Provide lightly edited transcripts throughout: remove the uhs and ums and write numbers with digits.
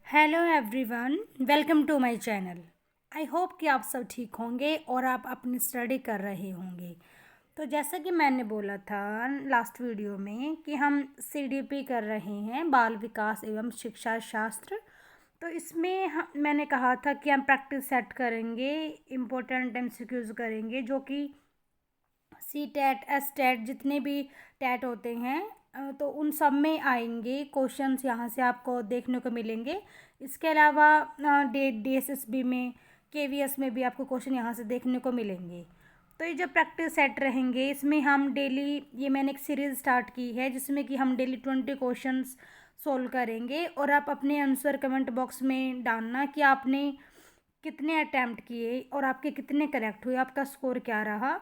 Hello everyone, welcome to my channel. I hope कि आप सब ठीक होंगे और आप अपनी स्टडी कर रहे होंगे। तो जैसा कि मैंने बोला था लास्ट वीडियो में कि हम सीडीपी कर रहे हैं, बाल विकास एवं शिक्षा शास्त्र। तो इसमें मैंने कहा था कि हम प्रैक्टिस सेट करेंगे, इम्पोर्टेंट एमसीक्यूज करेंगे, जो कि सी टेट एस टेट जितने भी टेट होते हैं तो उन सब में आएंगे क्वेश्चंस, यहाँ से आपको देखने को मिलेंगे। इसके अलावा DSSB में, KVS में भी आपको क्वेश्चन यहाँ से देखने को मिलेंगे। तो ये जो प्रैक्टिस सेट रहेंगे इसमें हम डेली, ये मैंने एक सीरीज़ स्टार्ट की है जिसमें कि हम डेली 20 क्वेश्चंस सोल्व करेंगे और आप अपने आंसर कमेंट बॉक्स में डालना कि आपने कितने अटैम्प्ट किए और आपके कितने करेक्ट हुए, आपका स्कोर क्या रहा।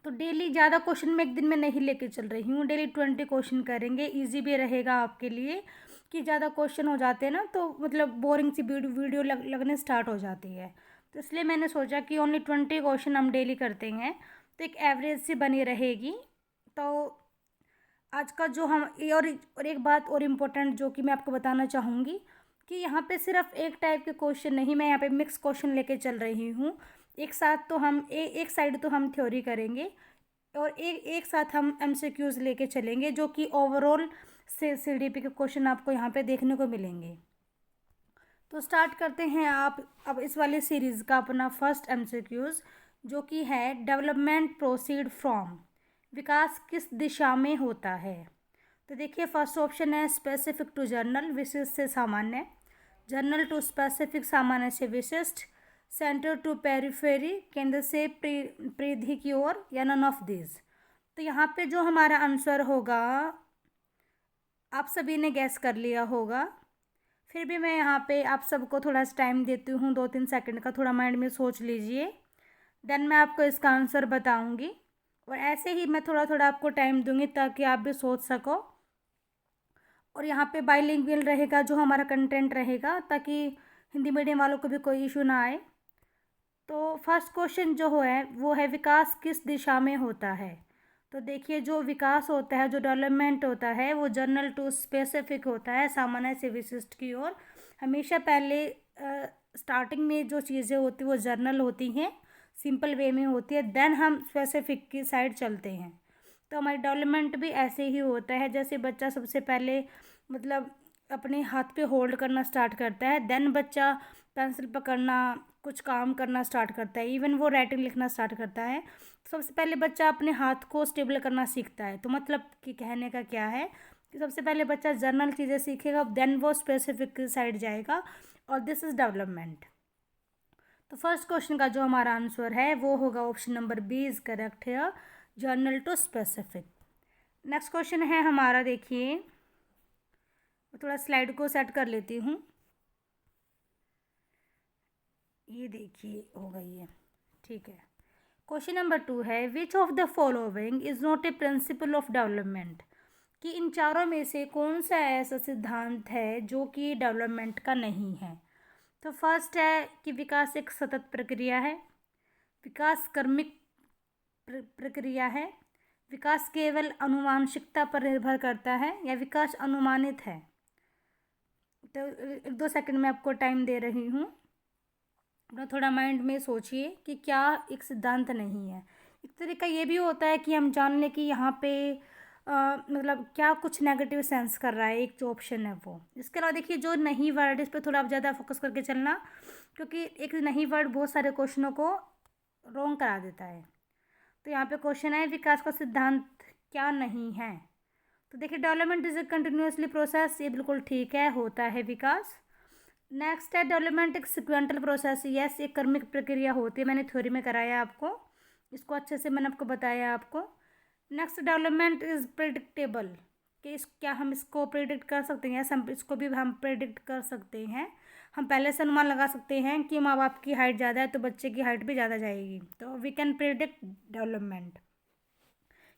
तो डेली ज़्यादा क्वेश्चन मैं एक दिन में नहीं लेके चल रही हूँ, डेली 20 क्वेश्चन करेंगे। इजी भी रहेगा आपके लिए कि ज़्यादा क्वेश्चन हो जाते हैं ना तो मतलब बोरिंग सी वीडियो लगने स्टार्ट हो जाती है। तो इसलिए मैंने सोचा कि ओनली 20 क्वेश्चन हम डेली करते हैं तो एक एवरेज सी बनी रहेगी। तो आज का जो हम और एक बात और इम्पोर्टेंट जो कि मैं आपको बताना चाहूँगी कि यहाँ पे सिर्फ एक टाइप के क्वेश्चन नहीं, मैं यहाँ पे मिक्स क्वेश्चन लेके चल रही हूँ। एक साथ तो हम एक साइड तो हम थ्योरी करेंगे और एक साथ हम एमसीक्यूज लेके चलेंगे, जो कि ओवरऑल से सीडीपी के क्वेश्चन आपको यहाँ पे देखने को मिलेंगे। तो स्टार्ट करते हैं आप अब इस वाली सीरीज़ का अपना फर्स्ट एमसीक्यूज, जो कि है डेवलपमेंट प्रोसीड फ्रॉम, विकास किस दिशा में होता है। तो देखिए फर्स्ट ऑप्शन है स्पेसिफिक टू जर्नल, विशिष्ट से सामान्य, जर्नल टू स्पेसिफिक, सामान्य से विशिष्ट, सेंटर टू पेरिफेरी, केंद्र से परिधि की ओर, या नन ऑफ दिस। तो यहाँ पे जो हमारा आंसर होगा आप सभी ने गैस कर लिया होगा, फिर भी मैं यहाँ पे आप सबको थोड़ा सा टाइम देती हूँ, 2-3 सेकंड का, थोड़ा माइंड में सोच लीजिए। देन मैं आपको इसका आंसर बताऊँगी और ऐसे ही मैं थोड़ा थोड़ा आपको टाइम दूँगी ताकि आप भी सोच सको। और यहाँ पे बाइलिंगुअल रहेगा जो हमारा कंटेंट रहेगा, ताकि हिंदी मीडियम वालों को भी कोई इशू ना आए। तो फर्स्ट क्वेश्चन जो है वो है विकास किस दिशा में होता है। तो देखिए जो विकास होता है, जो डेवलपमेंट होता है, वो जनरल टू स्पेसिफिक होता है, सामान्य से विशिष्ट की ओर। हमेशा पहले स्टार्टिंग में जो चीज़ें होती हैं वो जर्नल होती हैं, सिंपल वे में होती है, देन हम स्पेसिफिक की साइड चलते हैं। तो हमारी डेवलपमेंट भी ऐसे ही होता है, जैसे बच्चा सबसे पहले मतलब अपने हाथ पे होल्ड करना स्टार्ट करता है, देन बच्चा पेंसिल पकड़ना, कुछ काम करना स्टार्ट करता है, इवन वो राइटिंग लिखना स्टार्ट करता है। सबसे पहले बच्चा अपने हाथ को स्टेबल करना सीखता है। तो मतलब कि कहने का क्या है कि सबसे पहले बच्चा जर्नल चीज़ें सीखेगा, देन वो स्पेसिफिक साइड जाएगा, और दिस इज़ डेवलपमेंट। तो फर्स्ट क्वेश्चन का जो हमारा आंसर है वो होगा option number B is correct है, general to specific. Next question है हमारा, देखिए मैं थोड़ा स्लाइड को सेट कर लेती हूँ। ये देखिए हो गई है, ठीक है। क्वेश्चन नंबर 2 है विच of the following is not a principal of development, कि इन चारों में से कौन सा ऐसा सिद्धांत है जो कि डेवलपमेंट का नहीं है। तो फर्स्ट है कि विकास एक सतत प्रक्रिया है, विकास क्रमिक प्रक्रिया है, विकास केवल अनुवांशिकता पर निर्भर करता है, या विकास अनुमानित है। तो 1-2 सेकंड में आपको टाइम दे रही हूँ, अपना थोड़ा माइंड में सोचिए कि क्या एक सिद्धांत नहीं है। एक तरीका ये भी होता है कि हम जान लें कि यहाँ पे मतलब क्या कुछ नेगेटिव सेंस कर रहा है, एक जो ऑप्शन है वो। इसके अलावा देखिए जो नहीं वर्ड, इस पर थोड़ा आप ज़्यादा फोकस करके चलना, क्योंकि एक नहीं वर्ड बहुत सारे क्वेश्चनों को रॉन्ग करा देता है। तो यहाँ पे क्वेश्चन है विकास का सिद्धांत क्या नहीं है। तो देखिए development is a continuously process, ये बिल्कुल ठीक है, होता है विकास। नेक्स्ट है डेवलपमेंट एक सिक्वेंटल प्रोसेस, यस एक क्रमिक प्रक्रिया होती है, मैंने थ्योरी में कराया आपको, इसको अच्छे से मैंने आपको बताया आपको। नेक्स्ट डेवलपमेंट इज़ प्रिडिक्टेबल, कि इस क्या हम इसको प्रिडिक्ट कर सकते हैं, यस हम इसको भी हम प्रिडिक्ट कर सकते हैं। हम पहले से अनुमान लगा सकते हैं कि माँ बाप की हाइट ज़्यादा है तो बच्चे की हाइट भी ज़्यादा जाएगी, तो वी कैन प्रिडिक्ट डेवलपमेंट।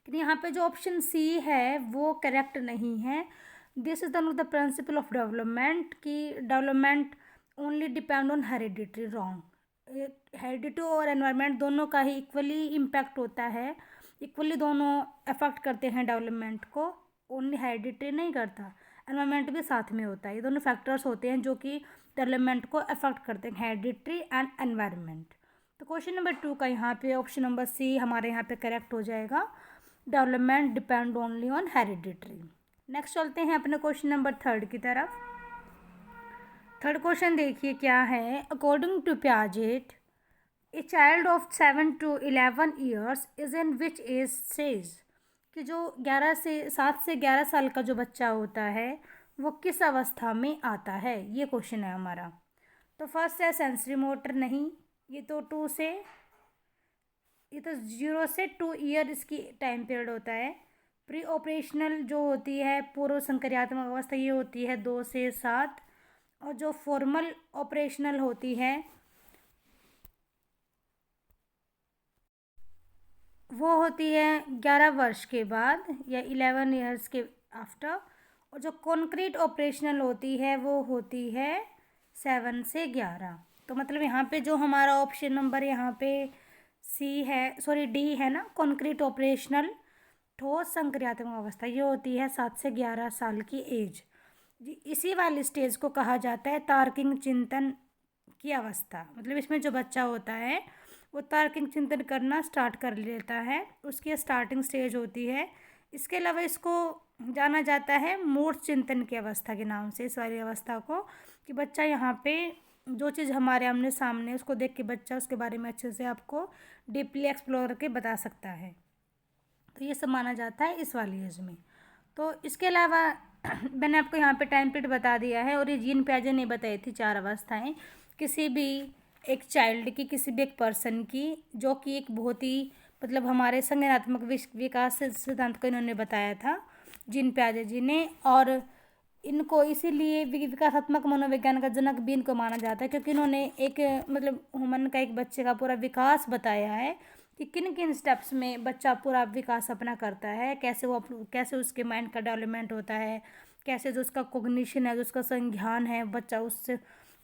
लेकिन यहाँ पे जो ऑप्शन सी है वो करेक्ट नहीं है। This is the principle of development, कि development only depend on heredity, wrong. Heredity और एनवायरनमेंट दोनों का ही इक्वली इम्पैक्ट होता है, इक्वली दोनों अफेक्ट करते हैं डेवलपमेंट को, ओनली हेरिडिटी नहीं करता। एनवायरनमेंट भी साथ में होता है। ये दोनों फैक्टर्स होते हैं जो कि डेवलपमेंट को अफेक्ट करते हैं, हेरिडिटरी एंड एनवायरनमेंट। तो क्वेश्चन नंबर 2 का यहाँ पे ऑप्शन नंबर सी हमारे यहाँ पे करेक्ट हो जाएगा, development depend only on hereditary. Next चलते हैं अपने क्वेश्चन नंबर 3 की तरफ। थर्ड क्वेश्चन देखिए क्या है, according to Piaget a child of 7 to 11 years is in which age stage, कि जो 7 से 11 साल का जो बच्चा होता है वो किस अवस्था में आता है, ये क्वेश्चन है हमारा। तो फर्स्ट है सेंसरी मोटर, नहीं, ये तो 0 से 2 ईयर इसकी टाइम पीरियड होता है। प्री ऑपरेशनल जो होती है पूर्व संक्रियात्मक अवस्था, ये होती है 2 से 7, और जो फॉर्मल ऑपरेशनल होती है वो होती है 11 वर्ष के बाद या 11 ईयर्स के आफ्टर, और जो कॉन्क्रीट ऑपरेशनल होती है वो होती है 7 से 11। तो मतलब यहाँ पे जो हमारा ऑप्शन नंबर यहाँ पे सी है, सॉरी डी है ना, कॉन्क्रीट ऑपरेशनल ठोस संक्रियात्मक अवस्था, ये होती है 7 से 11 साल की एज। इसी वाली स्टेज को कहा जाता है तार्किक चिंतन की अवस्था। मतलब इसमें जो बच्चा होता है वो तार्किक चिंतन करना स्टार्ट कर लेता है, उसकी स्टार्टिंग स्टेज होती है। इसके अलावा इसको जाना जाता है मूर्त चिंतन की अवस्था के नाम से, इस वाली अवस्था को, कि बच्चा यहाँ पे जो चीज़ हमारे आमने सामने उसको देख के बच्चा उसके बारे में अच्छे से आपको डीपली एक्सप्लोर करके बता सकता है। तो ये सब माना जाता है इस वाली एज में। तो इसके अलावा मैंने आपको यहाँ पे टाइम पीरियड बता दिया है, और ये जीन पियाजे ने बताई थी 4 अवस्थाएं किसी भी एक चाइल्ड की, किसी भी एक पर्सन की, जो कि एक बहुत ही मतलब हमारे संज्ञानात्मक विकास सिद्धांत को इन्होंने बताया था जीन पियाजे जी ने। और इनको इसीलिए विकासात्मक मनोविज्ञान का जनक भी इनको माना जाता है, क्योंकि इन्होंने एक मतलब ह्यूमन का, एक बच्चे का पूरा विकास बताया है कि किन किन स्टेप्स में बच्चा पूरा विकास अपना करता है, कैसे उसके माइंड का डेवलपमेंट होता है, कैसे जो उसका कॉग्निशन है, जो उसका संज्ञान है, बच्चा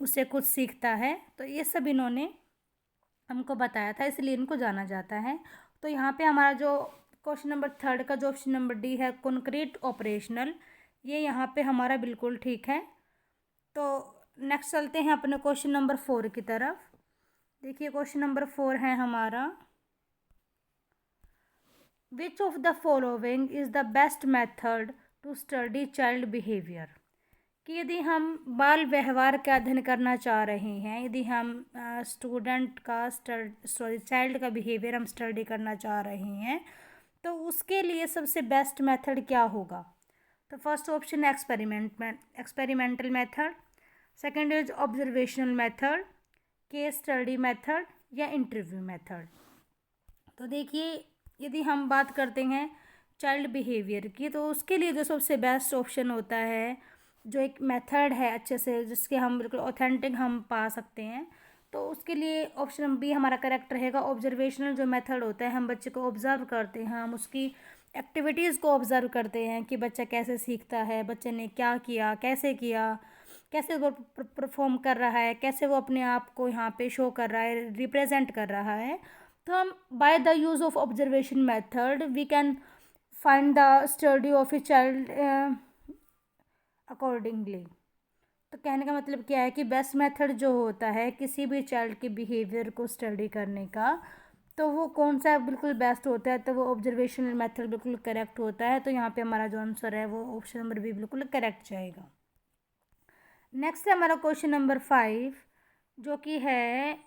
उससे कुछ सीखता है। तो ये सब इन्होंने हमको बताया था, इसलिए इनको जाना जाता है। तो यहाँ पे हमारा जो क्वेश्चन नंबर 3 का जो ऑप्शन नंबर डी है कॉन्क्रीट ऑपरेशनल, ये यहाँ पे हमारा बिल्कुल ठीक है। तो नेक्स्ट चलते हैं अपने क्वेश्चन नंबर 4 की तरफ। देखिए क्वेश्चन नंबर 4 है हमारा, which of the following is the best method to study child behaviour, कि यदि हम बाल व्यवहार का अध्ययन करना चाह रहे हैं, यदि हम चाइल्ड का बिहेवियर हम स्टडी करना चाह रहे हैं, तो उसके लिए सबसे बेस्ट मेथड क्या होगा। तो first option experimental method, second is observational method, case study method, या इंटरव्यू मेथड। तो देखिए यदि हम बात करते हैं चाइल्ड बिहेवियर की, तो उसके लिए जो सबसे बेस्ट ऑप्शन होता है, जो एक मेथड है अच्छे से जिसके हम बिल्कुल ऑथेंटिक हम पा सकते हैं, तो उसके लिए ऑप्शन बी हमारा करेक्ट रहेगा। ऑब्जर्वेशनल जो मेथड होता है, हम बच्चे को ऑब्ज़र्व करते हैं, हम उसकी एक्टिविटीज़ को ऑब्ज़र्व करते हैं कि बच्चा कैसे सीखता है, बच्चे ने क्या किया, कैसे वो परफॉर्म कर रहा है, कैसे वो अपने आप को यहाँ पे शो कर रहा है, रिप्रेजेंट कर रहा है। तो हम by the use of observation method we can find the study of a child accordingly. तो कहने का मतलब क्या है कि बेस्ट मेथड जो होता है किसी भी चाइल्ड के बिहेवियर को स्टडी करने का, तो वो कौन सा बिल्कुल बेस्ट होता है, तो वो ऑब्जर्वेशनल मेथड बिल्कुल करेक्ट होता है। तो यहाँ पे हमारा जो आंसर है वो ऑप्शन नंबर बी बिल्कुल करेक्ट जाएगा। नेक्स्ट है हमारा क्वेश्चन नंबर 5, जो कि है,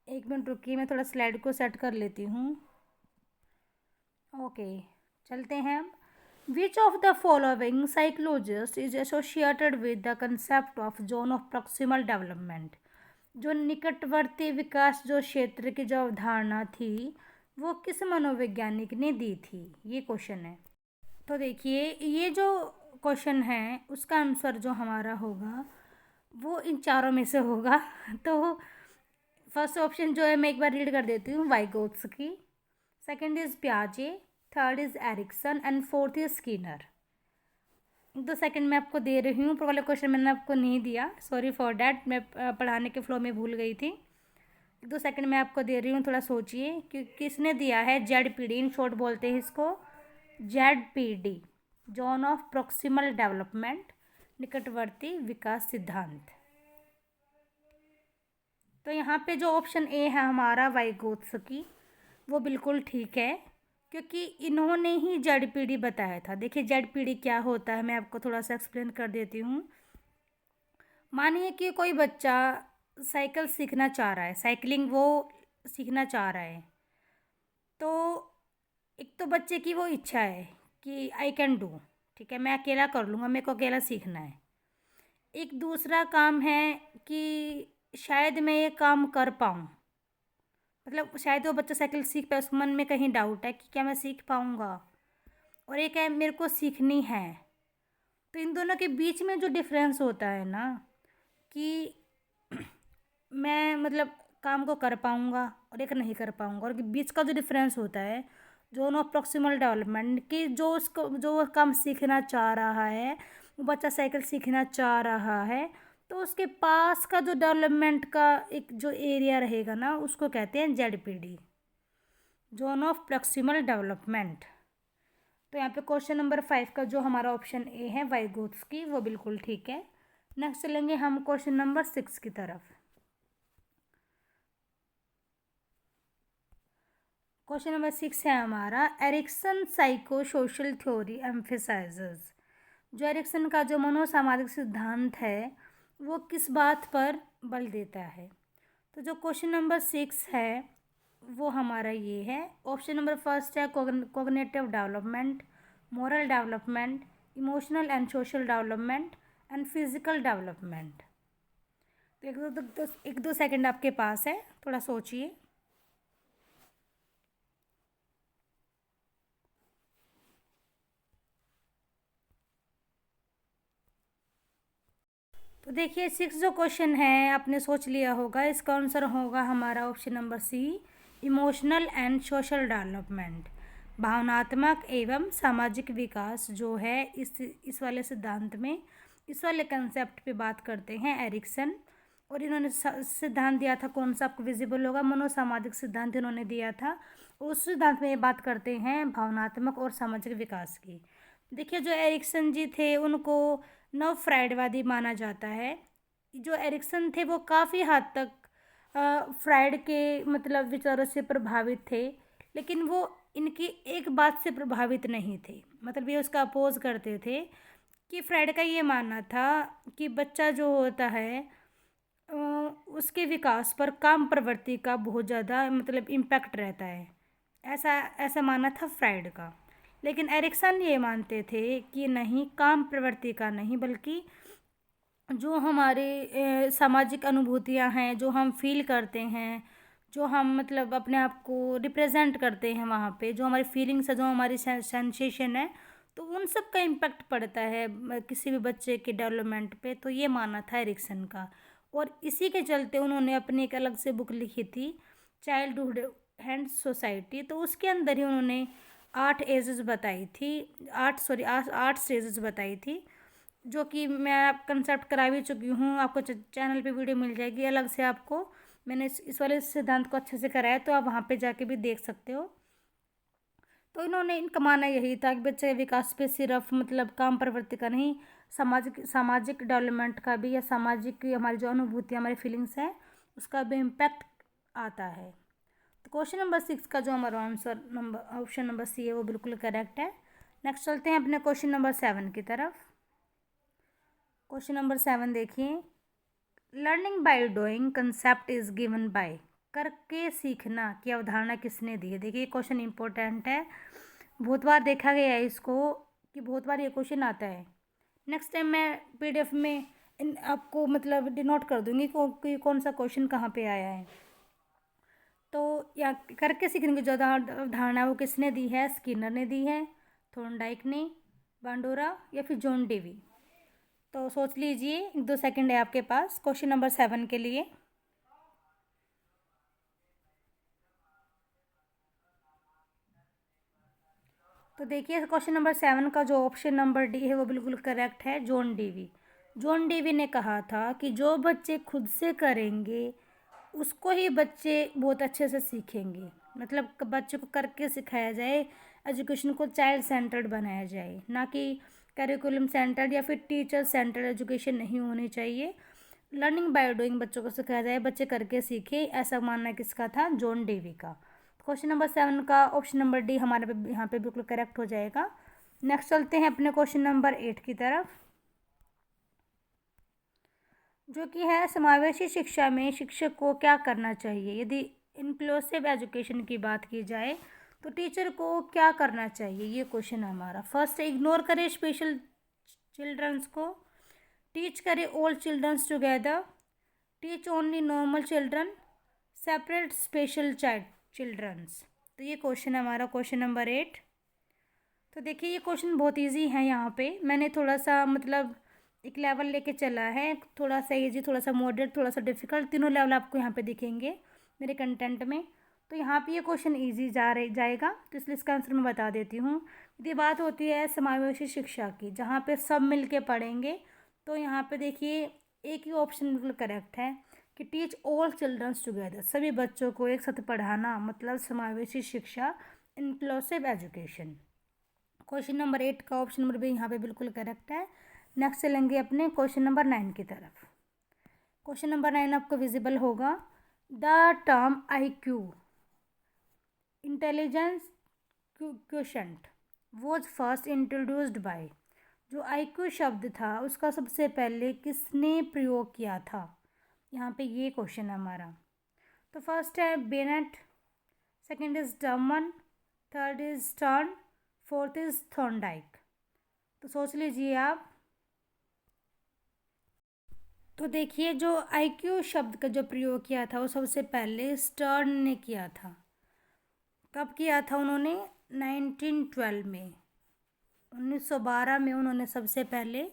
एक मिनट रुकिए मैं थोड़ा स्लाइड को सेट कर लेती हूँ। ओके चलते हैं। विच of the following psychologist is associated with the concept of zone of proximal development, जो निकटवर्ती विकास जो क्षेत्र की जो अवधारणा थी वो किस मनोवैज्ञानिक ने दी थी, ये क्वेश्चन है। तो देखिए ये जो क्वेश्चन है उसका आंसर जो हमारा होगा वो इन चारों में से होगा। तो फर्स्ट ऑप्शन जो है मैं एक बार रीड कर देती हूँ, वाइगोत्स्की, सेकंड इज़ पियाजे, third is Erikson and fourth is Skinner. तो सेकंड मैं आपको दे रही हूँ, ऊपर वाला क्वेश्चन मैंने आपको नहीं दिया, सॉरी फॉर डैट, मैं पढ़ाने के फ्लो में भूल गई थी। तो सेकंड मैं आपको दे रही हूँ, थोड़ा सोचिए कि किसने दिया है, ZPD इन शॉर्ट बोलते हैं इसको, ZPD। Zone of proximal development, निकटवर्ती विकास सिद्धांत। तो यहाँ पे जो ऑप्शन ए है हमारा वाइगोत्स्की, वो बिल्कुल ठीक है, क्योंकि इन्होंने ही जेड पी डी बताया था। देखिए जेड पी डी क्या होता है, मैं आपको थोड़ा सा एक्सप्लेन कर देती हूँ। मानिए कि कोई बच्चा साइकिल सीखना चाह रहा है, साइकिलिंग वो सीखना चाह रहा है, तो एक तो बच्चे की वो इच्छा है कि आई कैन डू, ठीक है, मैं अकेला कर लूँगा, मेरे को अकेला सीखना है। एक दूसरा काम है कि शायद मैं ये काम कर पाऊँ, मतलब शायद वो बच्चा साइकिल सीख पाए, उसके मन में कहीं डाउट है कि क्या मैं सीख पाऊँगा, और एक है मेरे को सीखनी है। तो इन दोनों के बीच में जो डिफरेंस होता है ना, कि मैं मतलब काम को कर पाऊँगा और एक नहीं कर पाऊँगा, और बीच का जो डिफरेंस होता है जोन ऑफ प्रॉक्सिमल डेवलपमेंट, कि जो उसको जो वो काम सीखना चाह रहा है, वो बच्चा साइकिल सीखना चाह रहा है, तो उसके पास का जो डेवलपमेंट का एक जो एरिया रहेगा ना, उसको कहते हैं Z P D, zone of proximal development. तो यहाँ पे क्वेश्चन नंबर 5 का जो हमारा ऑप्शन ए है वाइगोत्स्की, वो बिल्कुल ठीक है। नेक्स्ट चलेंगे हम क्वेश्चन नंबर 6 की तरफ। क्वेश्चन नंबर 6 है हमारा, Erikson psycho social theory emphasises. जो एरिक्सन का जो मनोसामाजिक सिद्धांत है, वो किस बात पर बल देता है? तो जो क्वेश्चन नंबर 6 है वो हमारा ये है। ऑप्शन नंबर फर्स्ट है cognitive development, moral development, emotional and social development and physical development. तो एक दो सेकंड आपके पास है, थोड़ा सोचिए। तो देखिए 6 जो क्वेश्चन है आपने सोच लिया होगा, इसका आंसर होगा हमारा option number C, emotional and social development. भावनात्मक एवं सामाजिक विकास जो है इस वाले सिद्धांत में, इस वाले कंसेप्ट पे बात करते हैं एरिक्सन। और इन्होंने सिद्धांत दिया था, कौन सा आपको विजिबल होगा, मनोसामाजिक सिद्धांत इन्होंने दिया था। उस सिद्धांत में ये बात करते हैं भावनात्मक और सामाजिक विकास की। देखिए जो एरिक्सन जी थे उनको नव फ्राइडवादी माना जाता है। जो एरिक्सन थे वो काफ़ी हद तक फ्राइड के मतलब विचारों से प्रभावित थे, लेकिन वो इनकी एक बात से प्रभावित नहीं थे, मतलब ये उसका अपोज करते थे। कि फ्राइड का ये मानना था कि बच्चा जो होता है उसके विकास पर काम प्रवृत्ति का बहुत ज़्यादा मतलब इम्पैक्ट रहता है, ऐसा ऐसा मानना था फ्राइड का। लेकिन एरिक्सन ये मानते थे कि नहीं, काम प्रवृत्ति का नहीं, बल्कि जो हमारे सामाजिक अनुभूतियाँ हैं, जो हम फील करते हैं, जो हम मतलब अपने आप को रिप्रेजेंट करते हैं वहाँ पे, जो हमारी फीलिंग्स है, जो हमारी सेंसेशन है, तो उन सब का इम्पैक्ट पड़ता है किसी भी बच्चे के डेवलपमेंट पे। तो ये मानना था एरिक्सन का, और इसी के चलते उन्होंने अपनी एक अलग से बुक लिखी थी, चाइल्डहुड एंड सोसाइटी। तो उसके अंदर ही उन्होंने 8 एजेस बताई थी, 8 स्टेजेस बताई थी, जो कि मैं कंसेप्ट करा भी चुकी हूँ। आपको चैनल पे वीडियो मिल जाएगी अलग से, आपको मैंने इस वाले सिद्धांत को अच्छे से कराया, तो आप वहाँ पे जाके भी देख सकते हो। तो इन्होंने इनका मानना यही था कि बच्चे के विकास पे सिर्फ मतलब काम प्रवृत्ति का नहीं, सामाजिक सामाजिक डेवलपमेंट का भी, या सामाजिक हमारी जो अनुभूति हमारी फीलिंग्स है उसका भी इम्पैक्ट आता है। तो क्वेश्चन नंबर 6 का जो हमारा answer number option number C है वो बिल्कुल करेक्ट है। नेक्स्ट चलते हैं अपने क्वेश्चन नंबर 7 की तरफ। क्वेश्चन नंबर 7 देखिए, learning by doing concept is given by. करके सीखना की अवधारणा किसने दी है? देखिए क्वेश्चन इंपॉर्टेंट है, बहुत बार देखा गया है इसको, कि बहुत बार ये क्वेश्चन आता है। नेक्स्ट टाइम मैं पीडीएफ में आपको मतलब डिनोट कर दूंगी कि कौन सा क्वेश्चन कहाँ पे आया है। तो या करके सीखने की जो अवधारणा वो किसने दी है? स्किनर ने दी है, थॉर्नडाइक ने, बांडोरा, या फिर जॉन डेवी? तो सोच लीजिए, 2 सेकंड है आपके पास क्वेश्चन नंबर 7 के लिए। तो देखिए क्वेश्चन नंबर 7 का जो ऑप्शन नंबर डी है वो बिल्कुल करेक्ट है, जॉन डेवी। जॉन डेवी ने कहा था कि जो बच्चे खुद से करेंगे उसको ही बच्चे बहुत अच्छे से सीखेंगे, मतलब बच्चे को करके सिखाया जाए, एजुकेशन को चाइल्ड सेंटर्ड बनाया जाए, ना कि करिकुलम सेंटर्ड या फिर टीचर सेंटर्ड एजुकेशन नहीं होनी चाहिए। लर्निंग बाय डूइंग बच्चों को सिखाया जाए, बच्चे करके सीखे, ऐसा मानना किसका था? जॉन डेवी का। क्वेश्चन नंबर 7 का ऑप्शन नंबर डी हमारे यहाँ पे बिल्कुल करेक्ट हो जाएगा। नेक्स्ट चलते हैं अपने क्वेश्चन नंबर 8 की तरफ, जो कि है समावेशी शिक्षा में शिक्षक को क्या करना चाहिए। यदि इंक्लूसिव एजुकेशन की बात की जाए तो टीचर को क्या करना चाहिए, ये क्वेश्चन है हमारा। फर्स्ट, इग्नोर करे स्पेशल चिल्ड्रंस को, टीच करे all childrens together, teach only normal children, separate special childrens. तो ये क्वेश्चन है हमारा क्वेश्चन नंबर 8। तो देखिए ये क्वेश्चन बहुत इजी है। यहाँ पे मैंने थोड़ा सा मतलब एक लेवल लेके चला है, थोड़ा सा इजी, थोड़ा सा मॉडरेट, थोड़ा सा डिफिकल्ट, तीनों लेवल आपको यहाँ पे दिखेंगे मेरे कंटेंट में। तो यहाँ पे ये क्वेश्चन इजी जाएगा, तो इसलिए इसका आंसर मैं बता देती हूँ। यदि बात होती है समावेशी शिक्षा की, जहाँ पे सब मिल के पढ़ेंगे, तो यहाँ पे देखिए एक ही ऑप्शन बिल्कुल करेक्ट है कि टीच ऑल चिल्ड्रंस टुगेदर, सभी बच्चों को एक साथ पढ़ाना, मतलब समावेशी शिक्षा, इंक्लूसिव एजुकेशन। क्वेश्चन नंबर 8 का ऑप्शन नंबर भी यहाँ पे बिल्कुल करेक्ट है। नेक्स्ट चलेंगे अपने क्वेश्चन नंबर 9 की तरफ। क्वेश्चन नंबर 9 आपको विजिबल होगा। The term IQ, intelligence quotient, was first introduced by. जो IQ शब्द था उसका सबसे पहले किसने प्रयोग किया था, यहाँ पे ये क्वेश्चन है हमारा। तो फर्स्ट है Bennett, second is Terman, third is Stern, fourth is Thorndike. तो सोच लीजिए आप। तो देखिए जो IQ शब्द का जो प्रयोग किया था वो सबसे पहले स्टर्न ने किया था। कब किया था उन्होंने? 1912 में, 1912 में उन्होंने सबसे पहले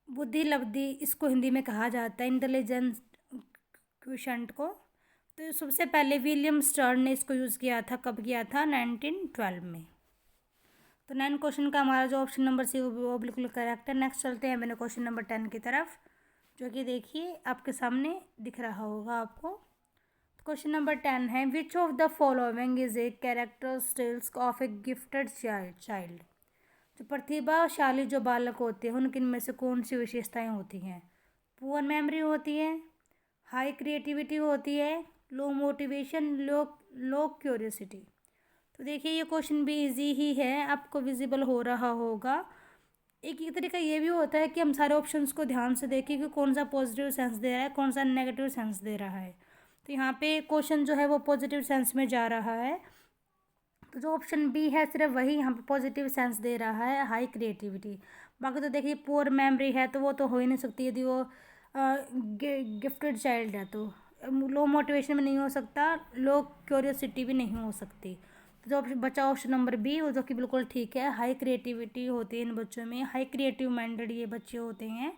बुद्धि लब्धि, इसको हिंदी में कहा जाता है इंटेलिजेंस क्वोशंट को, तो सबसे पहले विलियम स्टर्न ने इसको यूज़ किया था। कब किया था? 1912 में। तो 9 क्वेश्चन का हमारा जो ऑप्शन नंबर सी वो बिल्कुल करेक्ट है। नेक्स्ट चलते हैं मैंने क्वेश्चन नंबर 10 की तरफ, जो कि देखिए आपके सामने दिख रहा होगा आपको। क्वेश्चन नंबर 10 है, विच of the following is a characteristics of A gifted child. जो प्रतिभाशाली जो बालक होते हैं उनके इनमें से कौन सी विशेषताएं होती हैं? पुअर मेमोरी होती है, हाई क्रिएटिविटी होती है, लो मोटिवेशन, लो क्यूरियोसिटी। तो देखिए ये क्वेश्चन भी इजी ही है, आपको विजिबल हो रहा होगा। एक तरीका ये भी होता है कि हम सारे ऑप्शंस को ध्यान से देखें कि कौन सा पॉजिटिव सेंस दे रहा है, कौन सा नेगेटिव सेंस दे रहा है। तो यहाँ पे क्वेश्चन जो है वो पॉजिटिव सेंस में जा रहा है, तो जो ऑप्शन बी है सिर्फ वही यहाँ पे पॉजिटिव सेंस दे रहा है, हाई क्रिएटिविटी। बाकी तो देखिए पुअर मेमोरी है तो वो तो हो ही नहीं सकती, यदि वो गिफ्टेड चाइल्ड है तो। लो मोटिवेशन में नहीं हो सकता, लो क्यूरियोसिटी भी नहीं हो सकती। तो जो ऑप्शन बचा ऑप्शन नंबर बी, वो जो कि बिल्कुल ठीक है, हाई क्रिएटिविटी होती है इन बच्चों में, हाई क्रिएटिव माइंडेड ये बच्चे होते हैं।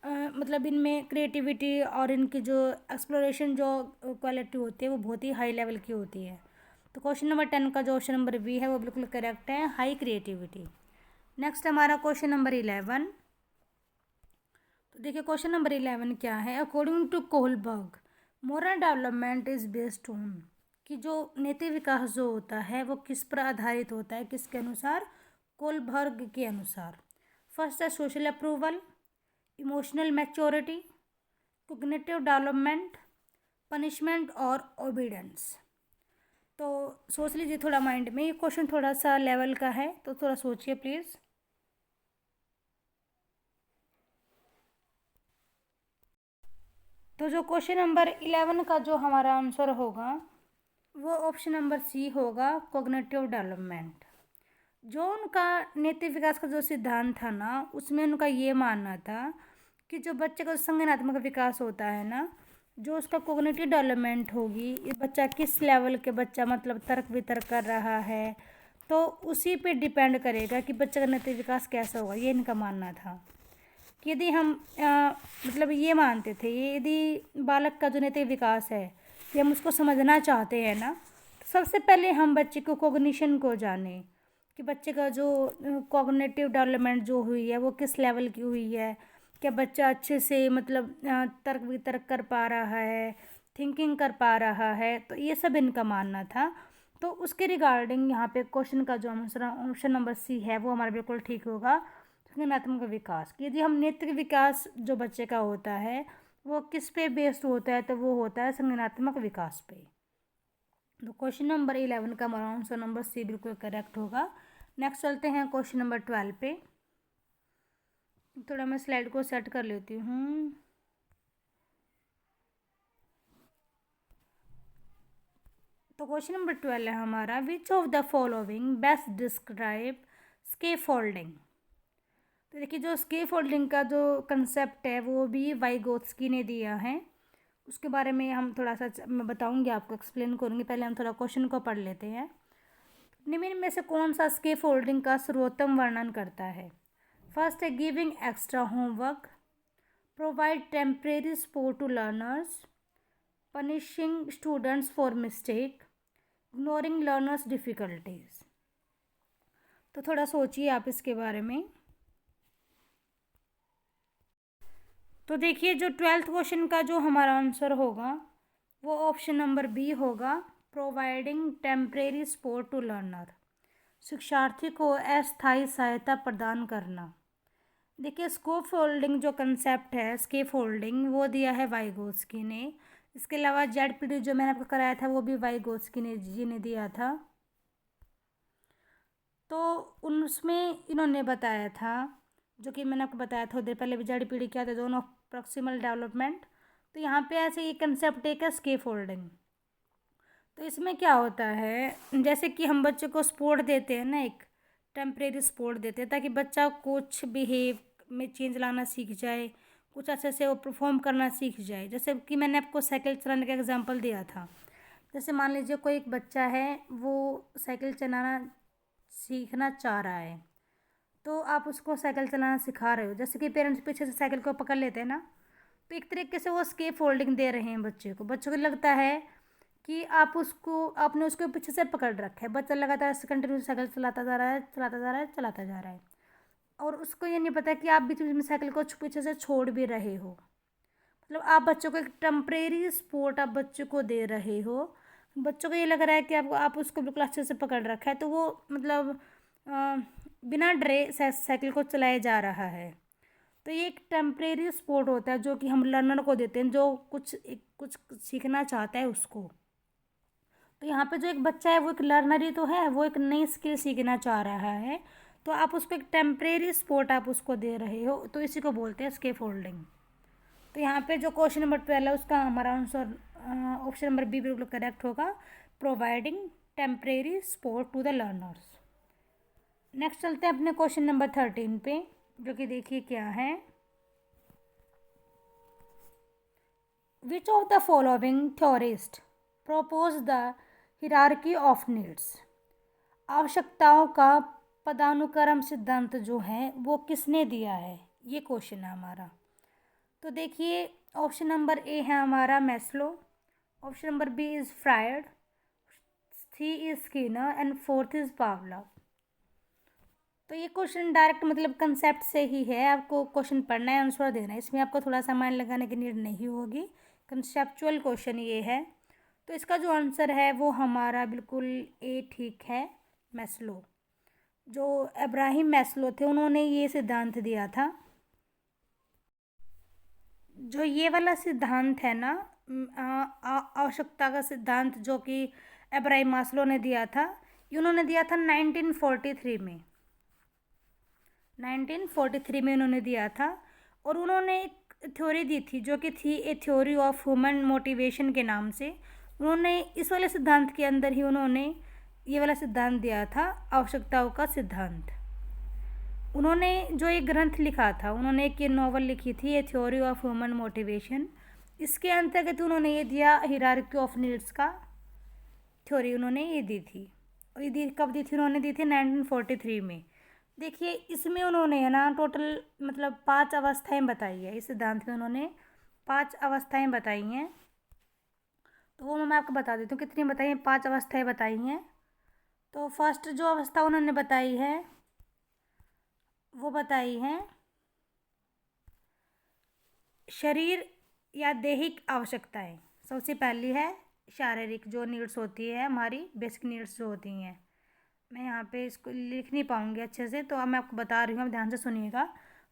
मतलब इनमें क्रिएटिविटी और इनकी जो एक्सप्लोरेशन जो क्वालिटी होती है वो बहुत ही हाई लेवल की होती है। तो क्वेश्चन नंबर 10 का जो ऑप्शन नंबर बी है वो बिल्कुल करेक्ट है, हाई क्रिएटिविटी। नेक्स्ट हमारा क्वेश्चन नंबर 11। तो देखिए क्वेश्चन नंबर 11 क्या है, according to Kohlberg moral development is based on, कि जो नैतिक विकास जो होता है वो किस पर आधारित होता है, किसके अनुसार? कोहलबर्ग के अनुसार। फर्स्ट है social approval, emotional maturity, cognitive development, punishment और ओबीडियंस। तो सोच लीजिए थोड़ा माइंड में, ये क्वेश्चन थोड़ा सा लेवल का है तो थोड़ा सोचिए प्लीज़। तो जो क्वेश्चन नंबर 11 का जो हमारा आंसर होगा वो ऑप्शन नंबर सी होगा, कॉग्निटिव डेवलपमेंट। जो उनका नैतिक विकास का जो सिद्धांत था ना, उसमें उनका ये मानना था कि जो बच्चे का संज्ञानात्मक विकास होता है ना, जो उसका कॉग्निटिव डेवलपमेंट होगी, ये बच्चा किस लेवल के बच्चा मतलब तर्क वितर्क कर रहा है, तो उसी पे डिपेंड करेगा कि बच्चे का नैतिक विकास कैसा होगा। ये इनका मानना था कि यदि हम मतलब ये मानते थे, यदि बालक का जो नैतिक विकास है कि हम उसको समझना चाहते हैं ना, तो सबसे पहले हम बच्चे को कॉग्निशन को जाने कि बच्चे का जो कॉग्निटिव डेवलपमेंट जो हुई है वो किस लेवल की हुई है, क्या बच्चा अच्छे से मतलब तर्क वितर्क कर पा रहा है, थिंकिंग कर पा रहा है, तो ये सब इनका मानना था। तो उसके रिगार्डिंग यहाँ पे क्वेश्चन का जो आंसर ऑप्शन नंबर सी है वो हमारा बिल्कुल ठीक होगा। संज्ञानात्मक विकास, कि यदि हम नेत्र विकास जो बच्चे का होता है वो किस पे बेस्ड होता है, तो वो होता है संज्ञानात्मक विकास पे। तो क्वेश्चन नंबर 11 का हमारा आंसर नंबर सी बिल्कुल करेक्ट होगा। नेक्स्ट चलते हैं क्वेश्चन नंबर 12 पे। थोड़ा मैं स्लाइड को सेट कर लेती हूँ। तो क्वेश्चन नंबर 12 है हमारा, which of the following best describe scaffolding. तो देखिए, जो स्केफोल्डिंग का जो कंसेप्ट है वो भी वाइगोत्स्की ने दिया है। उसके बारे में हम थोड़ा सा मैं बताऊंगी, आपको एक्सप्लेन करूंगी। पहले हम थोड़ा क्वेश्चन को पढ़ लेते हैं। निम्न में से कौन सा स्केफोल्डिंग का सर्वोत्तम वर्णन करता है? फर्स्ट है giving extra homework, provide temporary support to learners, punishing students for mistake, ignoring learners difficulties. तो थोड़ा सोचिए आप इसके बारे में। तो देखिए, जो 12th क्वेश्चन का जो हमारा आंसर होगा वो ऑप्शन नंबर बी होगा, providing temporary support to learner, शिक्षार्थी को अस्थायी सहायता प्रदान करना। देखिए, स्कोप फोल्डिंग जो कंसेप्ट है, स्केप फोल्डिंग, वो दिया है वाइगोत्स्की ने। इसके अलावा जेड जो मैंने आपको कराया था वो भी वाइगोत्स्की ने जी ने दिया था। तो उसमें इन्होंने बताया था, जो कि मैंने आपको बताया था उधर पहले, जेड क्या था, जोन ऑफ प्रॉक्सिमल डेवलपमेंट। तो यहाँ पे ऐसे ये कंसेप्ट एक है स्केप फोल्डिंग। तो इसमें क्या होता है, जैसे कि हम बच्चे को सपोर्ट देते हैं ना, एक टेम्परेरी सपोर्ट देते हैं ताकि बच्चा कुछ बिहेव में चेंज लाना सीख जाए, कुछ अच्छे से वो परफॉर्म करना सीख जाए। जैसे कि मैंने आपको साइकिल चलाने का एग्जांपल दिया था। जैसे मान लीजिए कोई एक बच्चा है, वो साइकिल चलाना सीखना चाह रहा है, तो आप उसको साइकिल चलाना सिखा रहे हो। जैसे कि पेरेंट्स पीछे से साइकिल को पकड़ लेते हैं ना, तो एक तरीके से वो स्केप फोल्डिंग दे रहे हैं बच्चे को। बच्चों को लगता है कि आपने उसको पीछे से पकड़ रखा है। बच्चा लगातार कंटिन्यू साइकिल चलाता जा रहा है, चलाता जा रहा है, चलाता जा रहा है, और उसको ये नहीं पता कि आप बीच बीच में साइकिल को पीछे से छोड़ भी रहे हो। मतलब आप बच्चों को एक टेम्परेरी सपोर्ट आप बच्चों को दे रहे हो। बच्चों को ये लग रहा है कि आप उसको बिल्कुल अच्छे से पकड़ रखा है, तो वो मतलब बिना डरे साइकिल को चलाया जा रहा है। तो ये एक टेम्परेरी सपोर्ट होता है जो कि हम लर्नर को देते हैं, जो कुछ सीखना चाहता है उसको। तो यहाँ पे जो एक बच्चा है वो एक लर्नर ही तो है, वो एक नई स्किल सीखना चाह रहा है, तो आप उसको एक टेम्परेरी सपोर्ट आप उसको दे रहे हो, तो इसी को बोलते हैं स्केप फोल्डिंग। तो यहाँ पे जो क्वेश्चन नंबर 12 है उसका हमारा आंसर ऑप्शन नंबर बी बिल्कुल करेक्ट होगा, providing temporary support to the learners. Next चलते हैं अपने क्वेश्चन नंबर 13 पे, जो कि देखिए क्या है, विच of the following theorist propose the hierarchy of needs. आवश्यकताओं का पदानुक्रम सिद्धांत जो है वो किसने दिया है, ये क्वेश्चन है हमारा। तो देखिए, ऑप्शन नंबर ए है हमारा Maslow, option number B is Freud, C is Skinner and fourth is Pavlov. तो ये क्वेश्चन डायरेक्ट मतलब कंसेप्ट से ही है, आपको क्वेश्चन पढ़ना है, आंसर देना है, इसमें आपको थोड़ा सा माइंड लगाने की नीड नहीं होगी। कंसेप्चुअल क्वेश्चन ये है। तो इसका जो आंसर है वो हमारा बिल्कुल ए ठीक है, मैस्लो। जो अब्राहिम मैस्लो थे उन्होंने ये सिद्धांत दिया था। जो ये वाला सिद्धांत है ना, आवश्यकता का सिद्धांत, जो कि अब्राहिम मास्लो ने दिया था, ये उन्होंने दिया था 1943 में। 1943 में उन्होंने दिया था, और उन्होंने एक थ्योरी दी थी जो कि थी ए थ्योरी ऑफ ह्यूमन मोटिवेशन के नाम से। उन्होंने इस वाले सिद्धांत के अंदर ही उन्होंने ये वाला सिद्धांत दिया था, आवश्यकताओं का सिद्धांत। उन्होंने जो एक ग्रंथ लिखा था, उन्होंने एक ये नॉवल लिखी थी, ए थ्योरी ऑफ ह्यूमन मोटिवेशन। इसके अंतर्गत उन्होंने ये दिया हिरार्की ऑफ नीड्स का थ्योरी उन्होंने ये दी थी। और ये दी कब दी थी, उन्होंने दी थी 1943 में। देखिए, इसमें उन्होंने है ना टोटल मतलब 5 अवस्थाएं बताई है। इस सिद्धांत में उन्होंने 5 अवस्थाएं बताई हैं। तो वो मैं आपको बता देती हूँ कितनी बताई हैं, 5 अवस्थाएं बताई हैं। तो फर्स्ट जो अवस्था उन्होंने बताई है वो बताई है शरीर या दैहिक आवश्यकताएं। सबसे पहली है शारीरिक जो नीड्स होती है, हमारी बेसिक नीड्स जो होती हैं। मैं यहाँ पे इसको लिख नहीं पाऊँगी अच्छे से, तो अब मैं आपको बता रही हूँ, आप ध्यान से सुनिएगा।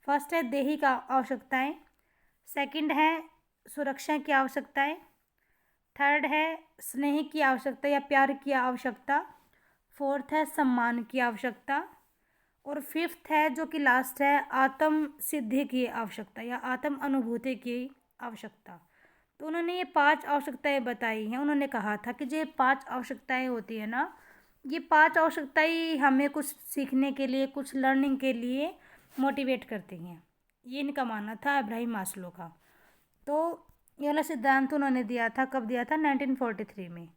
फर्स्ट है दैहिक आवश्यकताएं, सेकंड है सुरक्षा की आवश्यकताएं, थर्ड है स्नेह की आवश्यकता या प्यार की आवश्यकता, फोर्थ है सम्मान की आवश्यकता, और फिफ्थ है जो कि लास्ट है आत्म सिद्धि की आवश्यकता या आत्म अनुभूति की आवश्यकता। तो उन्होंने ये 5 आवश्यकताएं बताई हैं। उन्होंने कहा था कि जो ये 5 आवश्यकताएं होती है ना, ये 5 आवश्यकताएं हमें कुछ सीखने के लिए, कुछ लर्निंग के लिए मोटिवेट करती हैं। ये इनका मानना था, इब्राहिम मास्लो का। तो ये वाला सिद्धांत उन्होंने दिया था, कब दिया था? 1943 में।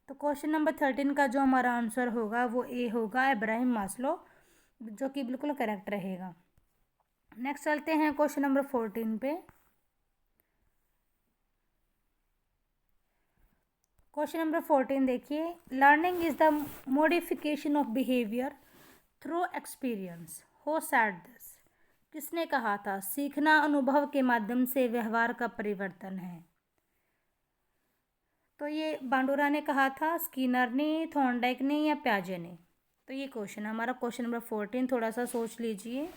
तो क्वेश्चन नंबर 13 का जो हमारा आंसर होगा वो ए होगा, इब्राहिम मास्लो, जो कि बिल्कुल करेक्ट रहेगा। नेक्स्ट चलते हैं क्वेश्चन नंबर 14 पे। क्वेश्चन नंबर 14 देखिए, learning is the modification of behaviour through experience, who said this? किसने कहा था? सीखना अनुभव के माध्यम से व्यवहार का परिवर्तन है। तो ये बांडुरा ने कहा था, स्किनर ने, थॉर्नडाइक ने, या प्याजे ने? तो ये क्वेश्चन हमारा क्वेश्चन नंबर 14, थोड़ा सा सोच लीजिए।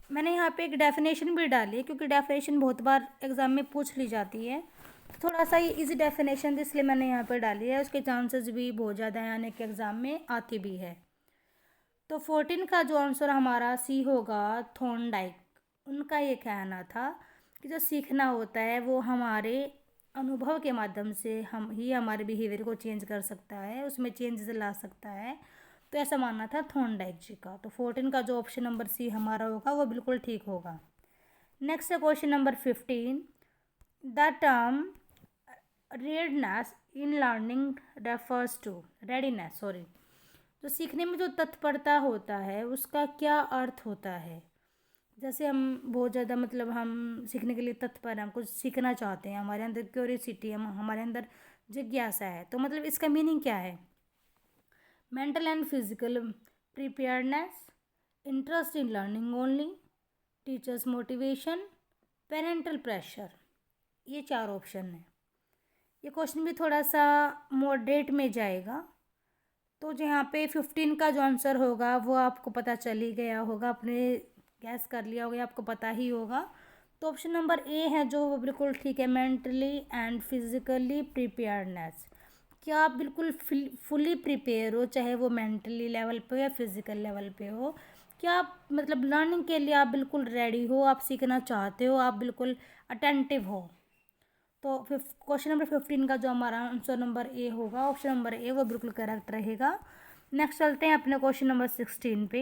मैंने यहाँ पे एक डेफिनेशन भी डाली है, क्योंकि डेफिनेशन बहुत बार एग्जाम में पूछ ली जाती है। तो थोड़ा सा ये इजी डेफिनेशन थी, इसलिए मैंने यहाँ पे डाली है। उसके चांसेस भी बहुत ज़्यादा है आने के एग्ज़ाम में, आती भी है। तो 14 का जो आंसर हमारा सी होगा, थॉर्नडाइक। उनका ये कहना था कि जो सीखना होता है वो हमारे अनुभव के माध्यम से हम ही हमारे बिहेवियर को चेंज कर सकता है, उसमें चेंजेस ला सकता है। तो ऐसा मानना था थॉर्नडाइक जी का। तो 14 का जो ऑप्शन नंबर सी हमारा होगा वो बिल्कुल ठीक होगा। नेक्स्ट है question number 15। The term redness in learning refers to, readiness sorry, जो सीखने में जो तत्परता होता है उसका क्या अर्थ होता है? जैसे हम बहुत ज़्यादा मतलब हम सीखने के लिए तत्पर हैं, हम कुछ सीखना चाहते हैं, हमारे अंदर क्यूरियोसिटी है, हमारे अंदर जिज्ञासा है, तो मतलब इसका मीनिंग क्या है? Mental and physical preparedness, interest in learning only, teachers motivation, parental pressure. ये 4 ऑप्शन है। ये क्वेश्चन भी थोड़ा सा मॉडरेट में जाएगा। तो जहाँ पे 15 का जो आंसर होगा वो आपको पता चल ही गया होगा, आपने गैस कर लिया होगा, आपको पता ही होगा। तो ऑप्शन नंबर ए है जो वो बिल्कुल ठीक है, मेंटली एंड फिजिकली प्रिपेयर्डनेस। क्या आप बिल्कुल फुली प्रिपेयर हो, चाहे वो मेंटली लेवल पे हो या फिजिकल लेवल पे हो? क्या आप मतलब लर्निंग के लिए आप बिल्कुल रेडी हो, आप सीखना चाहते हो, आप बिल्कुल अटेंटिव हो? तो क्वेश्चन नंबर 15 का जो हमारा आंसर नंबर ए होगा, ऑप्शन नंबर ए, वो बिल्कुल करेक्ट रहेगा। नेक्स्ट चलते हैं अपने क्वेश्चन नंबर 16 पे।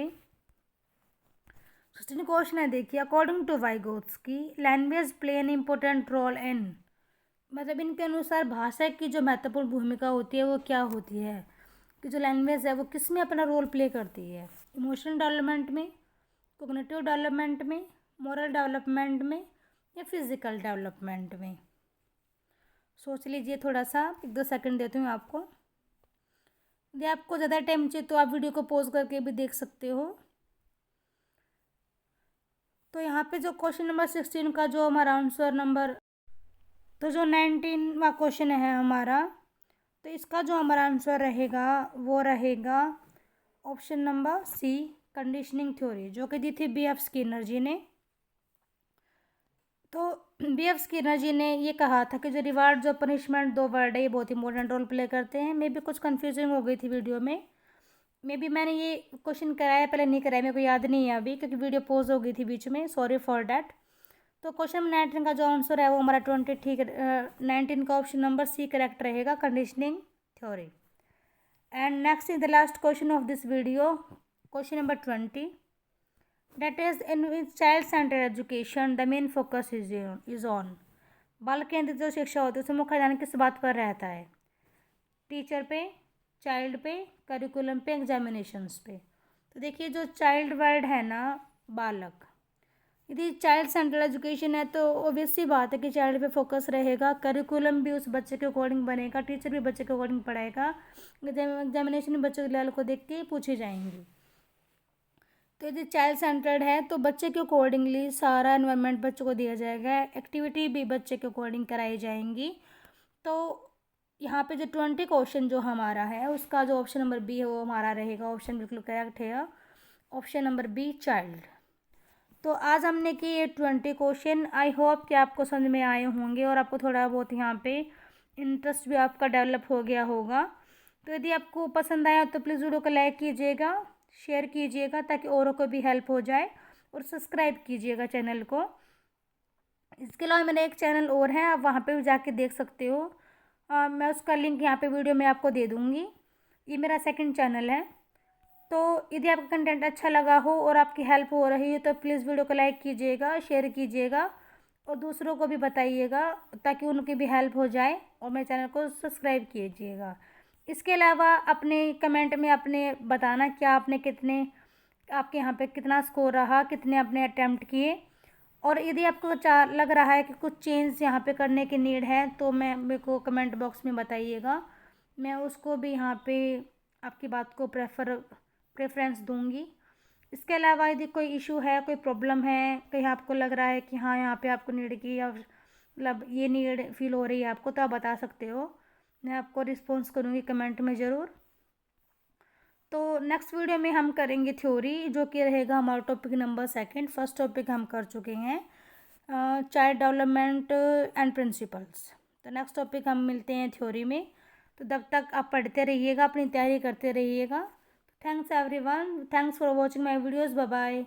16 क्वेश्चन है, देखिए, according to Vygotsky language play an important role in, मतलब इनके अनुसार भाषा की जो महत्वपूर्ण भूमिका होती है वो क्या होती है? कि जो लैंग्वेज है वो किस में अपना रोल प्ले करती है? इमोशनल डेवलपमेंट में, कोग्निटिव डेवलपमेंट में, मोरल डेवलपमेंट में, या फिजिकल डेवलपमेंट में? सोच लीजिए थोड़ा सा, 1-2 सेकंड देती हूँ आपको। यदि आपको ज़्यादा टाइम चाहिए तो आप वीडियो को पॉज करके भी देख सकते हो। तो यहाँ पे जो क्वेश्चन नंबर 16 का जो हमारा आंसर नंबर, तो जो 19वां क्वेश्चन है हमारा, तो इसका जो हमारा आंसर रहेगा वो रहेगा option number C, conditioning theory, जो कि दी थी बी.एफ. स्किनर जी ने। तो बी.एफ. स्किनर जी ने ये कहा था कि जो रिवार्ड जो पनिशमेंट, 2 वर्ड है, ये बहुत इंपॉर्टेंट रोल प्ले करते हैं। मे भी कुछ कन्फ्यूजिंग हो गई थी वीडियो में, मे बी मैंने ये क्वेश्चन कराया पहले, नहीं कराया, मेरे को याद नहीं है अभी, क्योंकि वीडियो पॉज हो गई थी बीच में, सॉरी फॉर डैट। तो क्वेश्चन नंबर 19 का जो आंसर है वो हमारा 20 ठीक, 19 का ऑप्शन नंबर सी करेक्ट रहेगा, conditioning theory. And next in the last question of this video, question number 20, that is in child centered education the main focus is on, बाल केंद्रित जो शिक्षा होती है उसमें मुख्य ध्यान किस बात पर रहता है? टीचर पे, चाइल्ड पे, करिकुलम पे, एग्जामिनेशंस पे? तो देखिए जो चाइल्ड वर्ड है ना, बालक, यदि चाइल्ड सेंट्रल एजुकेशन है तो ऑब्वियस सी बात है कि चाइल्ड पे फोकस रहेगा, करिकुलम भी उस बच्चे के अकॉर्डिंग बनेगा, टीचर भी बच्चे के अकॉर्डिंग पढ़ाएगा, एग्जामिनेशन भी बच्चों के लेवल को देख के पूछी जाएंगी। तो यदि चाइल्ड सेंटर्ड है तो बच्चे के अकॉर्डिंगली सारा एनवायरनमेंट बच्चों को दिया जाएगा, एक्टिविटी भी बच्चे के अकॉर्डिंग कराई जाएंगी। तो यहाँ पे जो 20 क्वेश्चन जो हमारा है उसका जो ऑप्शन नंबर बी है वो हमारा रहेगा ऑप्शन बिल्कुल करेक्ट है, ऑप्शन नंबर बी चाइल्ड। तो आज हमने किए 20 क्वेश्चन। आई होप कि आपको समझ में आए होंगे और आपको थोड़ा बहुत यहाँ पे इंटरेस्ट भी आपका डेवलप हो गया होगा। तो यदि आपको पसंद आया तो प्लीज़ वीडियो को लाइक कीजिएगा, शेयर कीजिएगा ताकि औरों को भी हेल्प हो जाए, और सब्सक्राइब कीजिएगा चैनल को। इसके अलावा मेरा एक चैनल और है, आप वहाँ पे भी जाके देख सकते हो। मैं उसका लिंक यहाँ पे वीडियो में आपको दे दूँगी। ये मेरा सेकंड चैनल है। तो यदि आपका कंटेंट अच्छा लगा हो और आपकी हेल्प हो रही है तो प्लीज़ वीडियो को लाइक कीजिएगा, शेयर कीजिएगा और दूसरों को भी बताइएगा ताकि उनकी भी हेल्प हो जाए, और मेरे चैनल को सब्सक्राइब कीजिएगा। इसके अलावा अपने कमेंट में अपने बताना क्या आपने कितने, आपके यहाँ पे कितना स्कोर रहा, कितने आपने अटैम्प्ट किए, और यदि आपको लग रहा है कि कुछ चेंज यहाँ पे करने की नीड है तो मेरे को कमेंट बॉक्स में बताइएगा। मैं उसको भी यहाँ पे आपकी बात को प्रेफरेंस दूंगी। इसके अलावा यदि कोई इशू है, कोई प्रॉब्लम है, कहीं आपको लग रहा है कि हाँ यहाँ पे आपको नीड की, या मतलब ये नीड फील हो रही है आपको, तो आप बता सकते हो। मैं आपको रिस्पॉन्स करूँगी कमेंट में ज़रूर। तो नेक्स्ट वीडियो में हम करेंगे थ्योरी, जो कि रहेगा हमारा topic number second. First topic हम कर चुके हैं चाइल्ड डेवलपमेंट एंड प्रिंसिपल्स। तो नेक्स्ट टॉपिक हम मिलते हैं थ्योरी में। तो तब तक आप पढ़ते रहिएगा, अपनी तैयारी करते रहिएगा। Thanks everyone, thanks for watching my videos, bye bye.